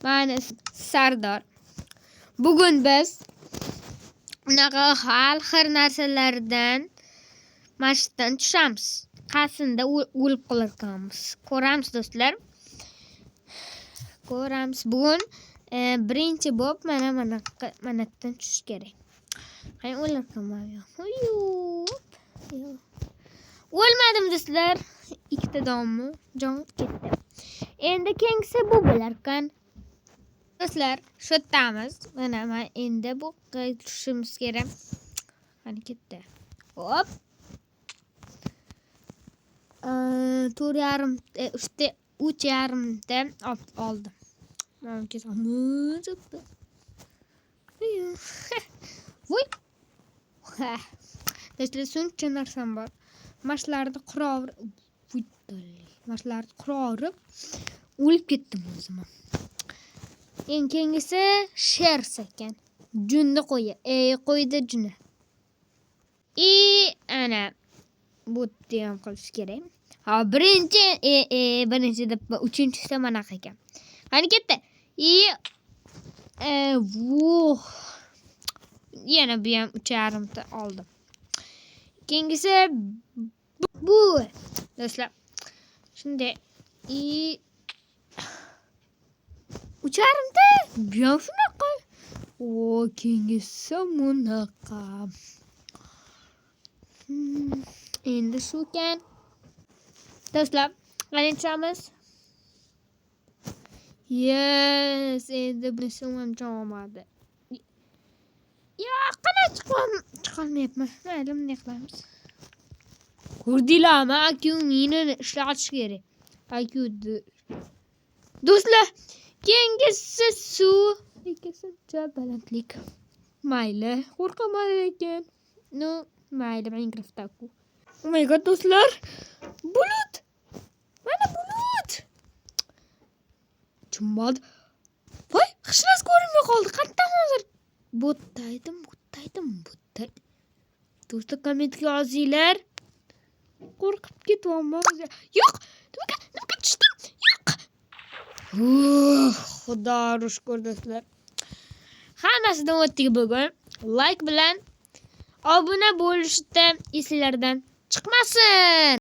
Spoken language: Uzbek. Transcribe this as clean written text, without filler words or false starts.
Mani ismim Sardor. Bugun biz unaqa har narsalardan mashqdan tushamiz. Qasinda o'lib qolarkanmiz. Ko'ramiz do'stlar. Ko'ramiz. Bugun birinchi bo'lib manatdan tushish kerak. Qani o'larkanman. O'lmadim do'stlar. Ikkita donmi? Jon ketdi. Endi kengisi bu bo'larkan. Do'stlar, shu yerdamiz. Mana endi bu tushishimiz kerak. Qani ketdi. Hop. 4,5 3,5 oldim. Mana ketamiz. Voy. Do'stlar, shuncha narsam bor. Mashlarni qurorib o'lib ketdim o'zim. Eng kengisi sher ekan. Junni qo'ydi juni. Ana bu ham qilish kerak. Ha, birinchi deb uchinchisi mana ekan. Qani ketdi. Yana bu ham 3,5 ta oldim. Kengisi bu. Do'stlar, shunday 3,5 ta. Bu ham shunaqa. Kengisi bunaqa. Endi shu ekan. Do'stlar, qani tushamiz? Yes, endi bunisi ham olmadi. Qani chiqolmayapman. Mayli, bunday qilamiz. Ko'rdinglarmi? Aka meni ishlatish kerak. Aka do'stlar, kengisi suv, ikkinchisi balandlik. Mayli, qo'rqaman lekin. Mayli, Minecraft'da-ku. Oh my god, do'stlar. Bulut. Mana bulut. Chimbod. Voy, hech narsa ko'rinmay qoldi. Qayerdan hozir? Bo'ttaydim. Do'stlar, kommentga yozinglar. Qo'rqib ketyapman. Yo'q, nima tushdim? Yo'q. Xudo shukr do'stlar. Hammasidan o'tdik bugun. Like bilan obuna bo'lishni esinglardan chiqmasin.